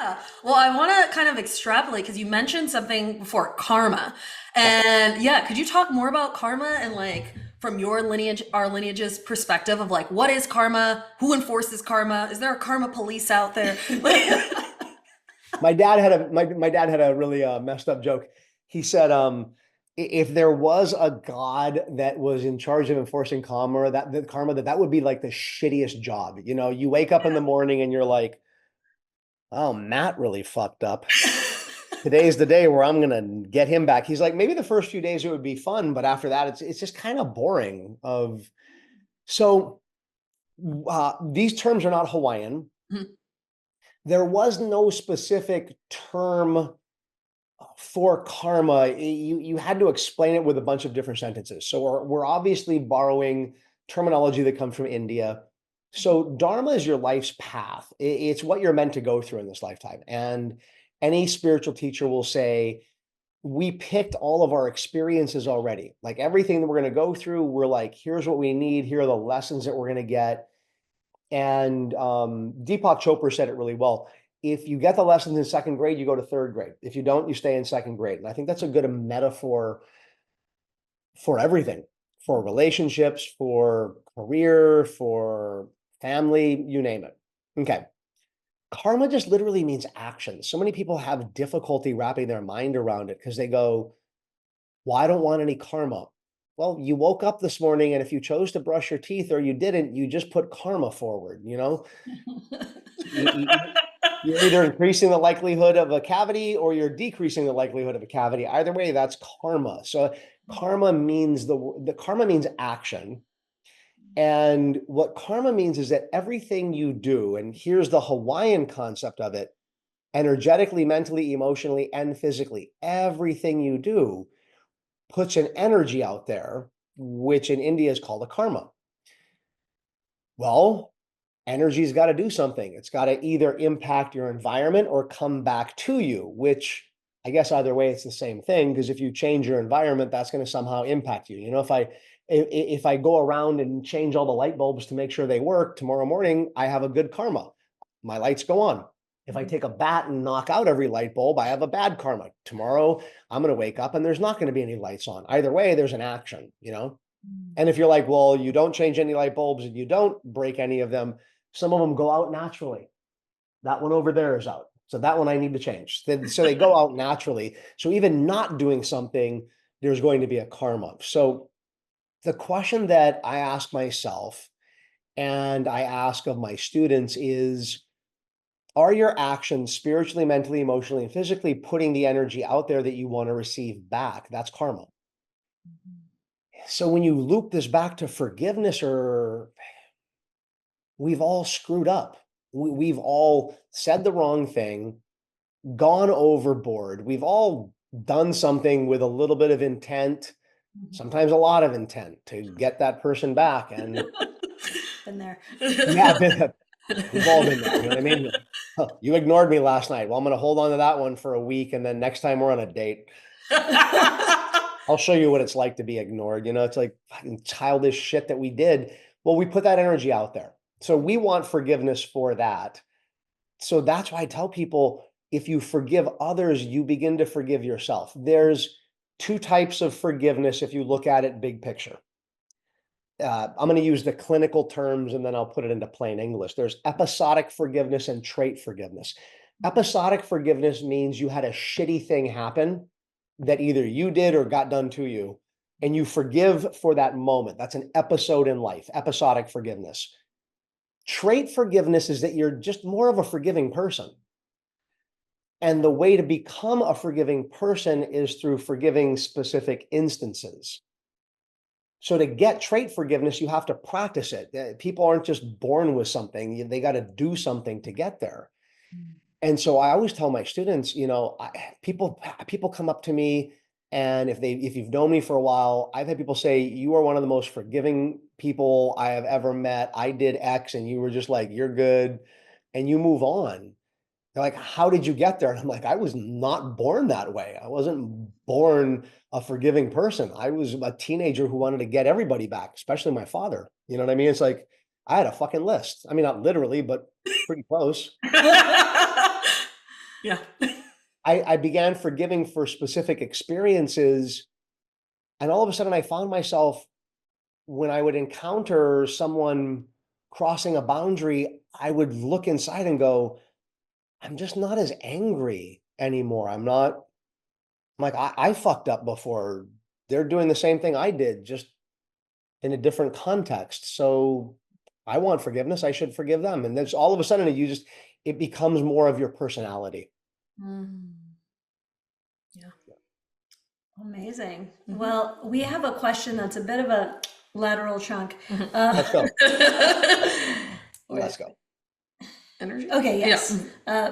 Speaker 1: Yeah. Well, I want to kind of extrapolate because you mentioned something before, karma. And yeah, could you talk more about karma and like from your lineage, our lineage's perspective of like, what is karma? Who enforces karma? Is there a karma police out there?
Speaker 3: My dad had my dad had a really messed up joke. He said, if there was a god that was in charge of enforcing karma, that would be like the shittiest job. You know, you wake up in the morning and you're like, oh, Matt really fucked up. Today's the day where I'm gonna get him back. He's like, maybe the first few days it would be fun, but after that, it's just kind of boring. So these terms are not Hawaiian.
Speaker 1: Mhm.
Speaker 3: There was no specific term for karma. You had to explain it with a bunch of different sentences. So we're obviously borrowing terminology that comes from India. So dharma is your life's path. It's what you're meant to go through in this lifetime. And any spiritual teacher will say, we picked all of our experiences already. Like everything that we're going to go through, we're like, here's what we need. Here are the lessons that we're going to get. And Deepak Chopra said it really well. If you get the lessons in second grade, you go to third grade. If you don't, you stay in second grade. And I think that's a good metaphor for everything, for relationships, for career, for family, you name it. Okay. Karma just literally means action. So many people have difficulty wrapping their mind around it because they go, well, I don't want any karma. Well, you woke up this morning and if you chose to brush your teeth or you didn't, you just put karma forward, you know? You're either increasing the likelihood of a cavity or you're decreasing the likelihood of a cavity. Either way, that's karma. So karma means the karma means action. And what karma means is that everything you do, and here's the Hawaiian concept of it, energetically, mentally, emotionally, and physically, everything you do puts an energy out there, which in India is called a karma. Well, energy's got to do something. It's got to either impact your environment or come back to you, which I guess either way, it's the same thing. Because if you change your environment, that's going to somehow impact you. You know, if I go around and change all the light bulbs to make sure they work tomorrow morning, I have a good karma. My lights go on. If I take a bat and knock out every light bulb, I have a bad karma. Tomorrow, I'm going to wake up and there's not going to be any lights on. Either way, there's an action, you know? And if you're like, well, you don't change any light bulbs and you don't break any of them, some of them go out naturally. That one over there is out. So that one I need to change. So they go out naturally. So even not doing something, there's going to be a karma. So the question that I ask myself and I ask of my students is, are your actions spiritually, mentally, emotionally, and physically putting the energy out there that you want to receive back? That's karma. So when you loop this back to forgiveness, or we've all screwed up. We've all said the wrong thing, gone overboard. We've all done something with a little bit of intent, sometimes a lot of intent to get that person back. And
Speaker 2: Been there.
Speaker 3: yeah, we've all been there. You know what I mean? Huh, you ignored me last night. Well, I'm going to hold on to that one for a week. And then next time we're on a date, I'll show you what it's like to be ignored. You know, it's like fucking childish shit that we did. Well, we put that energy out there. So we want forgiveness for that. So that's why I tell people, if you forgive others, you begin to forgive yourself. There's two types of forgiveness if you look at it big picture. I'm going to use the clinical terms and then I'll put it into plain English. There's episodic forgiveness and trait forgiveness. Episodic forgiveness means you had a shitty thing happen that either you did or got done to you, and you forgive for that moment. That's an episode in life, episodic forgiveness. Trait forgiveness is that you're just more of a forgiving person. And the way to become a forgiving person is through forgiving specific instances. So to get trait forgiveness, you have to practice it. People aren't just born with something. They got to do something to get there. And so I always tell my students, you know, people come up to me, and if you've known me for a while, I've had people say, you are one of the most forgiving people I have ever met. I did X and you were just like, you're good, and you move on. They're like, how did you get there? And I'm like, I was not born that way. I wasn't born a forgiving person. I was a teenager who wanted to get everybody back, especially my father. You know what I mean? It's like, I had a fucking list. I mean, not literally, but pretty close.
Speaker 1: Yeah.
Speaker 3: I began forgiving for specific experiences. And all of a sudden I found myself, when I would encounter someone crossing a boundary, I would look inside and go, I'm just not as angry anymore. I'm like, I fucked up before. They're doing the same thing I did, just in a different context. So I want forgiveness. I should forgive them. And there's all of a sudden it becomes more of your personality.
Speaker 1: Mm. Yeah.
Speaker 2: Amazing. Well, we have a question that's a bit of a lateral chunk.
Speaker 3: Let's go.
Speaker 2: Wait.
Speaker 3: Let's go.
Speaker 1: Energy.
Speaker 2: Okay, yes.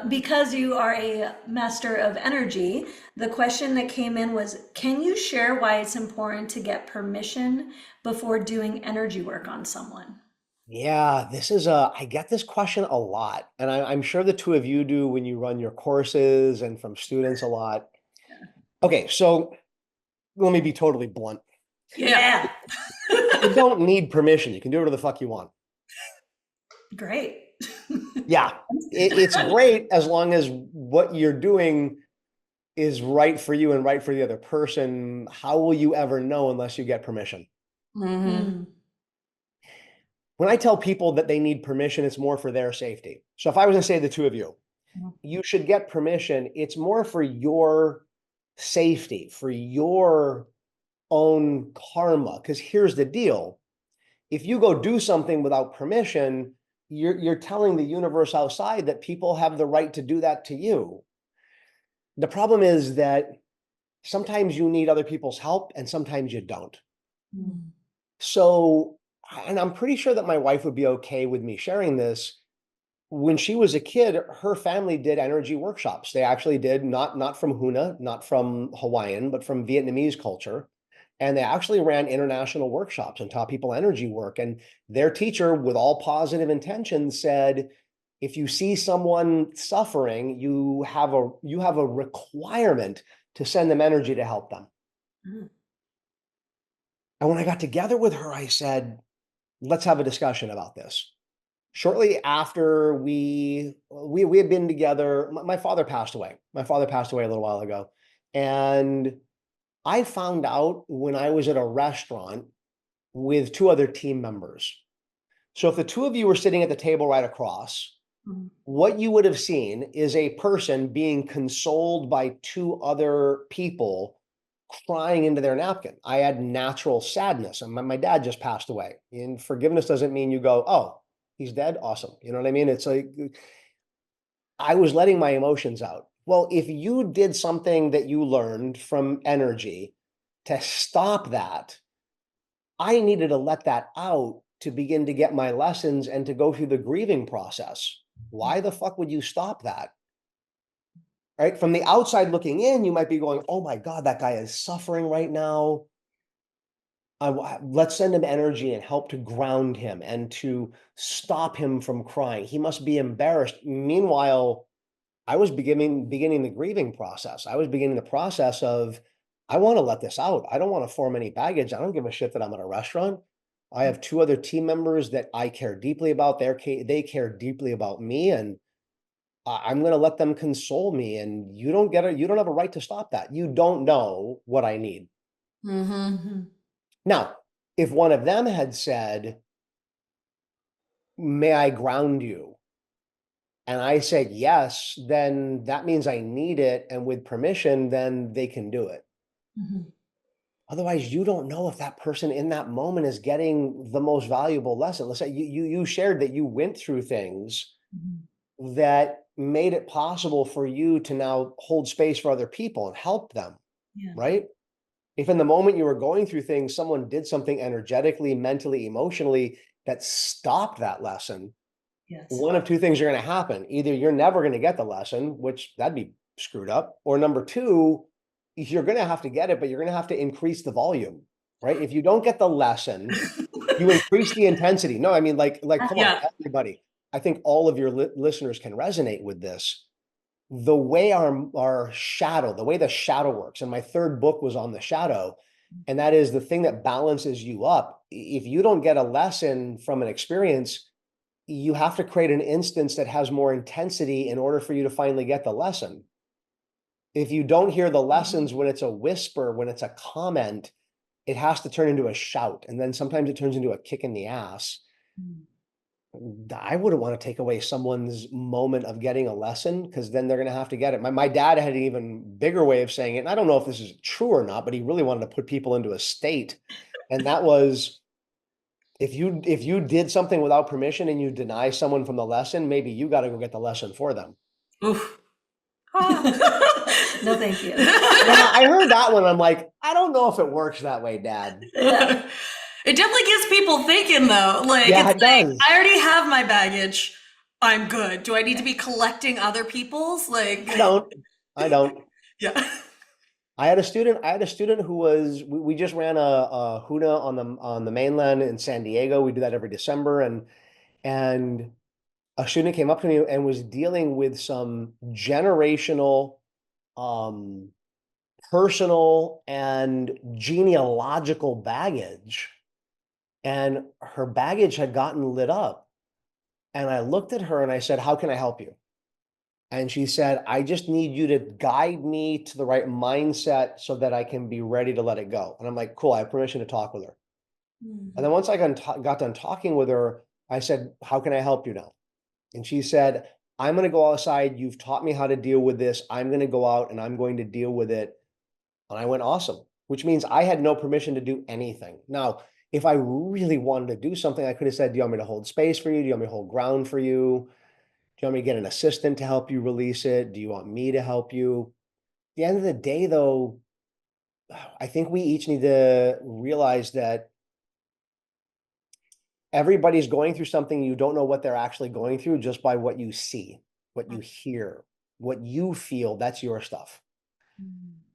Speaker 2: Because you are a master of energy, the question that came in was, can you share why it's important to get permission before doing energy work on someone?
Speaker 3: Yeah, I get this question a lot, and I'm sure the two of you do when you run your courses and from students a lot. Okay, so let me be totally blunt.
Speaker 2: Yeah.
Speaker 3: You don't need permission. You can do whatever the fuck you want.
Speaker 2: Great.
Speaker 3: Yeah, it's great as long as what you're doing is right for you and right for the other person. How will you ever know unless you get permission?
Speaker 1: Mm-hmm.
Speaker 3: When I tell people that they need permission, it's more for their safety. So if I was going to say to the two of you, you should get permission, it's more for your safety, for your own karma. Because here's the deal. If you go do something without permission, you're telling the universe outside that people have the right to do that to you. The problem is that sometimes you need other people's help and sometimes you don't. So, and I'm pretty sure that my wife would be okay with me sharing this. When she was a kid, her family did energy workshops. They actually did, not from Huna, not from Hawaiian, but from Vietnamese culture. And they actually ran international workshops and taught people energy work. And their teacher, with all positive intentions, said, if you see someone suffering, you have a requirement to send them energy to help them. And when I got together with her, I said, let's have a discussion about this. Shortly after we had been together, my father passed away. My father passed away a little while ago. And I found out when I was at a restaurant with two other team members. So if the two of you were sitting at the table right across, what you would have seen is a person being consoled by two other people crying into their napkin. I had natural sadness, and my dad just passed away. And forgiveness doesn't mean you go, oh, he's dead. Awesome. You know what I mean? It's like I was letting my emotions out. Well, if you did something that you learned from energy to stop that, I needed to let that out to begin to get my lessons and to go through the grieving process. Why the fuck would you stop that? Right? From the outside looking in, you might be going, oh my God, that guy is suffering right now. Let's send him energy and help to ground him and to stop him from crying. He must be embarrassed. Meanwhile, I was beginning the grieving process. I was beginning the process of, I want to let this out. I don't want to form any baggage. I don't give a shit that I'm at a restaurant. I have two other team members that I care deeply about. They care deeply about me, and I'm going to let them console me. And you don't have a right to stop that. You don't know what I need. Now, if one of them had said, may I ground you? And I said, yes, then that means I need it. And with permission, then they can do it. Otherwise, you don't know if that person in that moment is getting the most valuable lesson. Let's say you shared that you went through things that made it possible for you to now hold space for other people and help them, right? If in the moment you were going through things, someone did something energetically, mentally, emotionally that stopped that lesson, one of two things are going to happen. Either you're never going to get the lesson, which that'd be screwed up, or number two, you're going to have to get it, but you're going to have to increase the volume, right? If you don't get the lesson, you increase the intensity. No, I mean, come on, everybody. I think all of your listeners can resonate with this. The way the way the shadow works, and my third book was on the shadow, and that is the thing that balances you up. If you don't get a lesson from an experience, you have to create an instance that has more intensity in order for you to finally get the lesson. If you don't hear the lessons when it's a whisper, when it's a comment, it has to turn into a shout. And then sometimes it turns into a kick in the ass. I wouldn't want to take away someone's moment of getting a lesson, because then they're going to have to get it. My dad had an even bigger way of saying it, and I don't know if this is true or not, but he really wanted to put people into a state. And that was, if you did something without permission and you deny someone from the lesson, maybe you got to go get the lesson for them.
Speaker 4: Oof.
Speaker 2: No, thank you.
Speaker 3: Yeah, I heard that one. I'm like, I don't know if it works that way, Dad.
Speaker 4: Yeah. It definitely gets people thinking, though. Like,
Speaker 3: Yeah,
Speaker 4: it's
Speaker 3: it
Speaker 4: like,
Speaker 3: does.
Speaker 4: I already have my baggage. I'm good. Do I need to be collecting other people's? Like,
Speaker 3: I don't.
Speaker 4: yeah.
Speaker 3: I had a student who was, we just ran a HUNA on the mainland in San Diego. We do that every December. And a student came up to me and was dealing with some generational, personal and genealogical baggage. And her baggage had gotten lit up. And I looked at her and I said, "How can I help you?" And she said, "I just need you to guide me to the right mindset so that I can be ready to let it go." And I'm like, "Cool, I have permission to talk with her." And then once I got done talking with her, I said, "How can I help you now?" And she said, "I'm going to go outside. You've taught me how to deal with this. I'm going to go out and I'm going to deal with it." And I went, "Awesome," which means I had no permission to do anything. Now, if I really wanted to do something, I could have said, "Do you want me to hold space for you? Do you want me to hold ground for you? Do you want me to get an assistant to help you release it? Do you want me to help you?" At the end of the day, though, I think we each need to realize that everybody's going through something. You don't know what they're actually going through just by what you see, what you hear, what you feel. That's your stuff.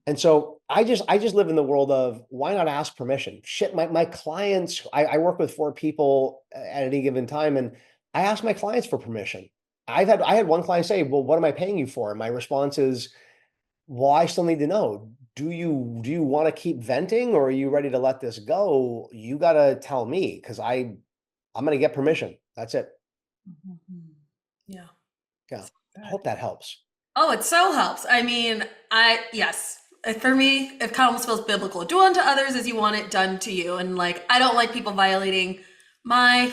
Speaker 3: And so I just live in the world of, why not ask permission? Shit, my clients, I work with 4 people at any given time, and I ask my clients for permission. I had one client say, "Well, what am I paying you for?" And my response is, "Well, I still need to know. Do you want to keep venting, or are you ready to let this go? You got to tell me, because I'm going to get permission." That's it.
Speaker 4: Yeah.
Speaker 3: Yeah. I hope that helps.
Speaker 4: Oh, it so helps. I mean, yes. For me, it kind of almost feels biblical. Do unto others as you want it done to you. And like, I don't like people violating my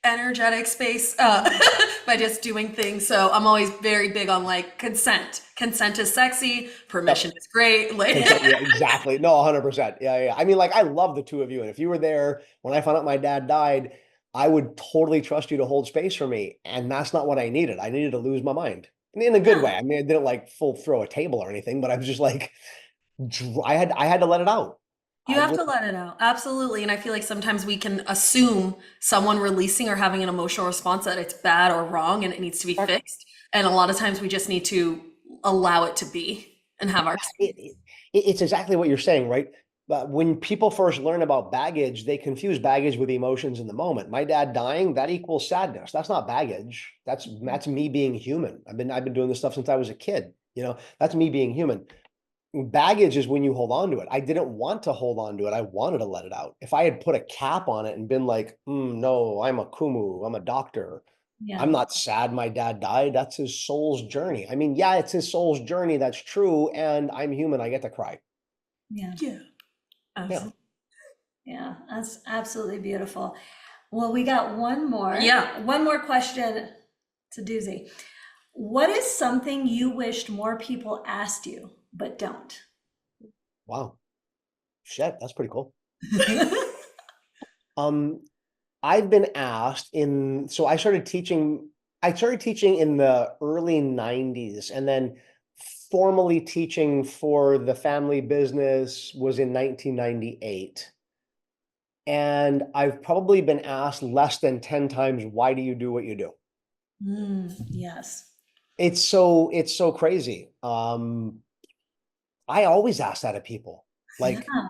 Speaker 4: energetic space by just doing things. So I'm always very big on like consent. Consent is sexy. Permission is great. Like,
Speaker 3: Yeah, exactly. No, 100%. Yeah. I mean, like, I love the two of you. And if you were there when I found out my dad died, I would totally trust you to hold space for me. And that's not what I needed. I needed to lose my mind in a good way. I mean, I didn't like full throw a table or anything, but I was just like, I had to let it out.
Speaker 4: you have to let it out. Absolutely. And I feel like sometimes we can assume someone releasing or having an emotional response that it's bad or wrong and it needs to be fixed. And a lot of times we just need to allow it to be and have our
Speaker 3: It's exactly what you're saying, right? But when people first learn about baggage, they confuse baggage with emotions in the moment. My dad dying, that equals sadness. That's not baggage. That's me being human. I've been doing this stuff since I was a kid. That's me being human. Baggage is when you hold on to it. I didn't want to hold on to it. I wanted to let it out. If I had put a cap on it and been like, "No, I'm a kumu, I'm a doctor.
Speaker 2: Yeah.
Speaker 3: I'm not sad my dad died. That's his soul's journey." I mean, yeah, it's his soul's journey. That's true. And I'm human. I get to cry.
Speaker 2: Yeah.
Speaker 4: Yeah. Absolutely.
Speaker 2: Yeah. That's absolutely beautiful. Well, we got one more.
Speaker 4: Yeah.
Speaker 2: One more question. It's a doozy. What is something you wished more people asked you, but don't?
Speaker 3: Wow. Shit, that's pretty cool. I've been asked so I started teaching in the early 90s, and then formally teaching for the family business was in 1998. And I've probably been asked less than 10 times, "Why do you do what you do?"
Speaker 2: Yes.
Speaker 3: It's so crazy. I always ask that of people. Like,
Speaker 2: Yeah.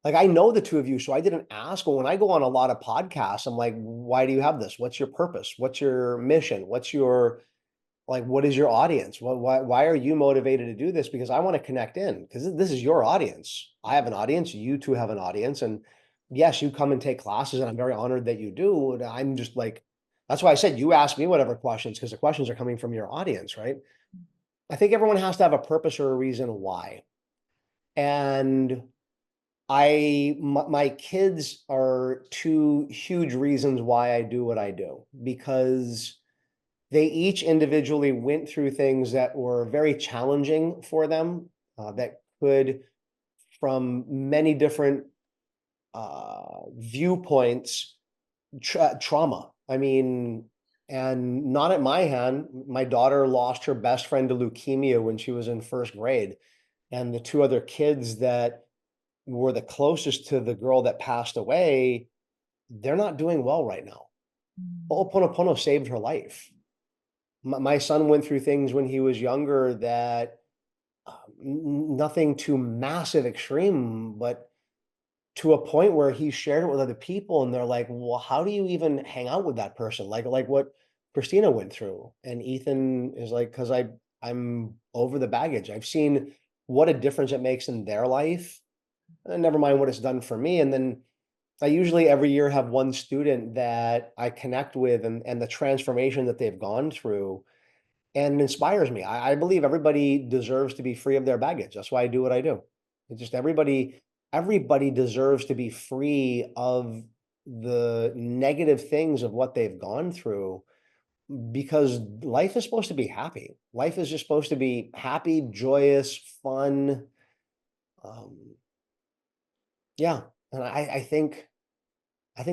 Speaker 3: I know the two of you, so I didn't ask. But when I go on a lot of podcasts, I'm like, "Why do you have this? What's your purpose? What's your mission? What is your audience? Why are you motivated to do this?" Because I want to connect in, because this is your audience. I have an audience. You two have an audience. And yes, you come and take classes, and I'm very honored that you do. And I'm just like, that's why I said, you ask me whatever questions, because the questions are coming from your audience, right? I think everyone has to have a purpose or a reason why. And My kids are two huge reasons why I do what I do, because they each individually went through things that were very challenging for them, that could, from many different viewpoints, trauma. I mean, and not at my hand. My daughter lost her best friend to leukemia when she was in first grade, and the two other kids that were the closest to the girl that passed away, they're not doing well right now. Ho'oponopono saved her life. My son went through things when he was younger that, nothing too massive extreme, but to a point where he shared it with other people and they're like, well, how do you even hang out with that person? Like what Christina went through. And Ethan is like, because I'm over the baggage. I've seen what a difference it makes in their life, and never mind what it's done for me. And then I usually every year have one student that I connect with, and the transformation that they've gone through, and it inspires me. I believe everybody deserves to be free of their baggage. That's why I do what I do. It's just everybody deserves to be free of the negative things of what they've gone through, because life is supposed to be happy. Life is just supposed to be happy, joyous, fun. Um, yeah. And I think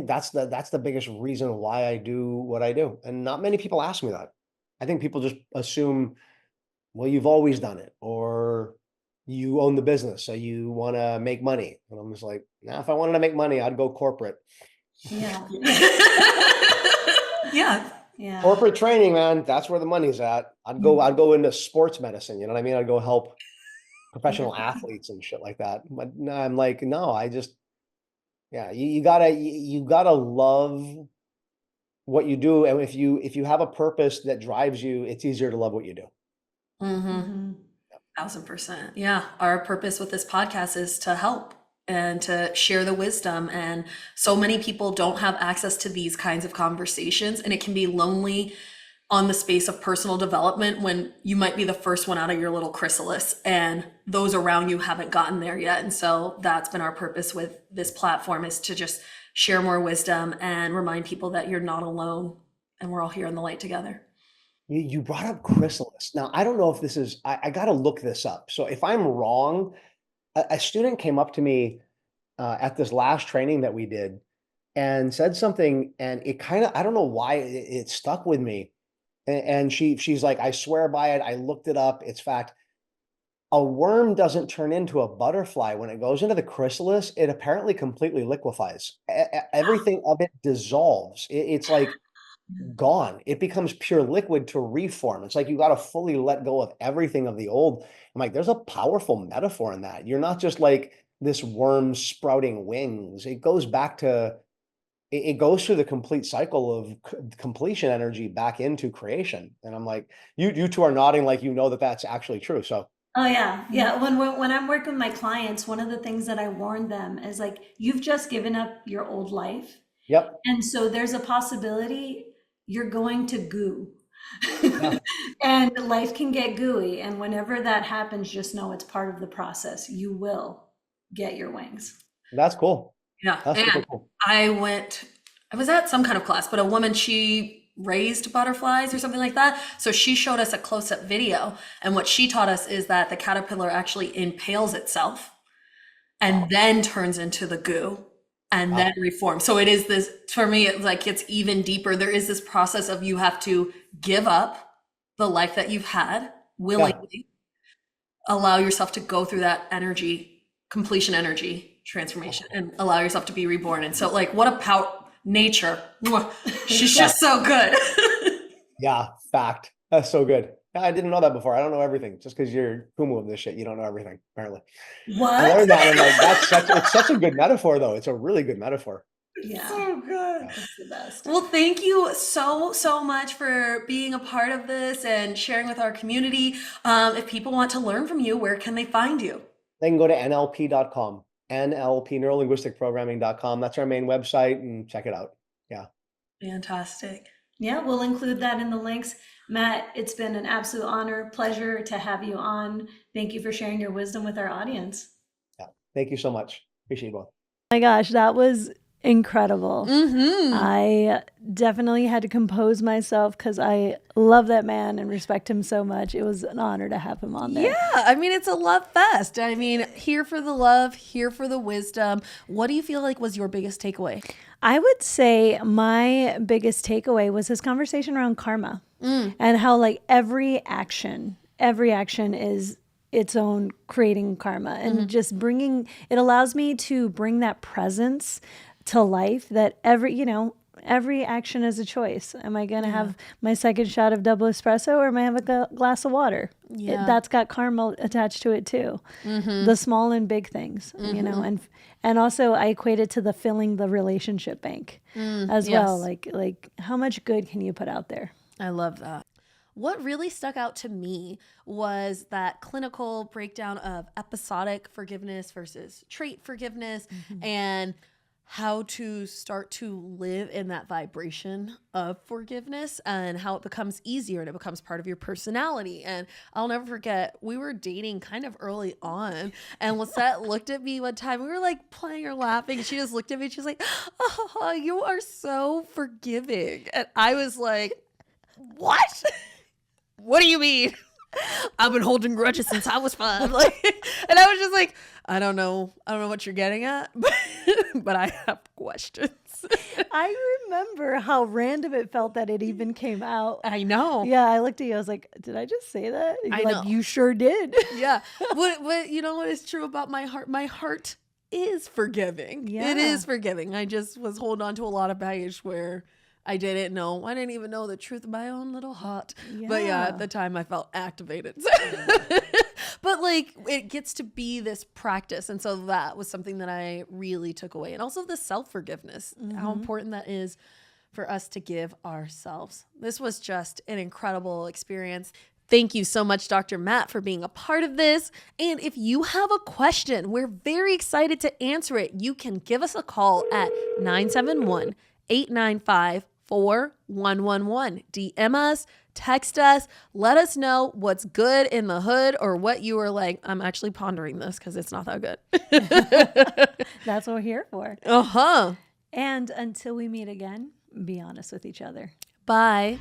Speaker 3: that's the biggest reason why I do what I do. And not many people ask me that. I think people just assume, well, you've always done it, or you own the business, so you want to make money. And I'm just like, nah, if I wanted to make money, I'd go corporate.
Speaker 2: Yeah.
Speaker 4: Yeah.
Speaker 2: Yeah.
Speaker 3: Corporate training, man, that's where the money's at. I'd go into sports medicine, you know what I mean? I'd go help professional athletes and shit like that. But no, I'm like, no, yeah, you gotta love what you do. And if you have a purpose that drives you, it's easier to love what you do.
Speaker 4: Mm-hmm. 1000%. Yeah. Our purpose with this podcast is to help and to share the wisdom. And so many people don't have access to these kinds of conversations, and it can be lonely on the space of personal development when you might be the first one out of your little chrysalis and those around you haven't gotten there yet. And so that's been our purpose with this platform, is to just share more wisdom and remind people that you're not alone and we're all here in the light together.
Speaker 3: You brought up chrysalis. Now, I don't know if this is, I got to look this up. So if I'm wrong, a student came up to me at this last training that we did and said something, and it kind of, I don't know why it stuck with me. And she's like, I swear by it. I looked it up. It's fact. A worm doesn't turn into a butterfly. When it goes into the chrysalis, it apparently completely liquefies. Everything of it dissolves. It's like gone. It becomes pure liquid to reform. It's like you got to fully let go of everything of the old. I'm like, there's a powerful metaphor in that. You're not just like this worm sprouting wings. It goes back to, it goes through the complete cycle of completion energy back into creation. And I'm like, you two are nodding like you know that that's actually true. So
Speaker 2: Oh yeah, yeah. When I'm working with my clients, one of the things that I warn them is like, you've just given up your old life,
Speaker 3: yep.
Speaker 2: and so there's a possibility you're going to goo.
Speaker 3: Yeah,
Speaker 2: And life can get gooey, and whenever that happens, just know it's part of the process. You will get your wings.
Speaker 3: that's cool.
Speaker 4: Yeah.
Speaker 3: That's super
Speaker 4: And
Speaker 3: cool.
Speaker 4: I was at some kind of class, but a woman, she raised butterflies or something like that. So she showed us a close-up video. And what she taught us is that the caterpillar actually impales itself and then turns into the goo and then reforms. So it is this, for me, it's like, it's even deeper. There is this process of, you have to give up the life that you've had willingly, allow yourself to go through that energy, completion energy transformation, and allow yourself to be reborn. And so like, what a power, nature. She's just so good.
Speaker 3: Yeah, fact. That's so good. I didn't know that before. I don't know everything. Just because you're Kumu of this shit, you don't know everything, apparently. I
Speaker 2: What?
Speaker 3: learned that, and I'm like, it's such a good metaphor, though. It's a really good metaphor.
Speaker 2: Yeah,
Speaker 4: So good.
Speaker 2: it's the best.
Speaker 4: Well, thank you so much for being a part of this and sharing with our community. If people want to learn from you, where can they find you?
Speaker 3: They can go to NLP.com, NLP, Neuro-Linguistic Programming.com. That's our main website, and check it out. Yeah.
Speaker 4: Fantastic.
Speaker 2: Yeah, we'll include that in the links. Matt, it's been an absolute honor, pleasure to have you on. Thank you for sharing your wisdom with our audience.
Speaker 3: Yeah. Thank you so much. Appreciate you both.
Speaker 2: My gosh, that was incredible.
Speaker 1: Mm-hmm.
Speaker 2: I definitely had to compose myself because I love that man and respect him so much. It was an honor to have him on there.
Speaker 1: Yeah, I mean, it's a love fest. I mean, here for the love, here for the wisdom. What do you feel like was your biggest takeaway?
Speaker 2: I would say my biggest takeaway was his conversation around karma and how like every action is its own creating karma, and just it allows me to bring that presence to life, that every action is a choice. Am I going to have my second shot of double espresso, or am I have a glass of water?
Speaker 1: Yeah.
Speaker 2: That's got karma attached to it too. The small and big things, and also I equate it to the filling the relationship bank as well. Like how much good can you put out there?
Speaker 1: I love that. What really stuck out to me was that clinical breakdown of episodic forgiveness versus trait forgiveness, and how to start to live in that vibration of forgiveness, and how it becomes easier and it becomes part of your personality. And I'll never forget, we were dating kind of early on, and Lisette looked at me one time. We were like playing or laughing, and she just looked at me and she was like, "Oh, you are so forgiving." And I was like, "What? What do you mean? I've been holding grudges since I was 5." Like, and I was just like, I don't know what you're getting at, but I have questions.
Speaker 2: I remember how random it felt that it even came out.
Speaker 1: I know.
Speaker 2: Yeah, I looked at you. I was like, "Did I just say that?" And
Speaker 1: I
Speaker 2: you're
Speaker 1: know.
Speaker 2: like, "You sure did."
Speaker 1: Yeah. What you know what is true about my heart? My heart is forgiving.
Speaker 2: Yeah.
Speaker 1: It is forgiving. I just was holding on to a lot of baggage where I didn't even know the truth of my own little heart. But yeah, at the time I felt activated. But like, it gets to be this practice. And so that was something that I really took away. And also the self-forgiveness, how important that is for us to give ourselves. This was just an incredible experience. Thank you so much, Dr. Matt, for being a part of this. And if you have a question, we're very excited to answer it. You can give us a call at 971-895-4111. DM us, text us, let us know what's good in the hood, or what you were like, I'm actually pondering this because it's not that good.
Speaker 2: That's what we're here for.
Speaker 1: Uh-huh.
Speaker 2: And until we meet again, be honest with each other.
Speaker 1: Bye.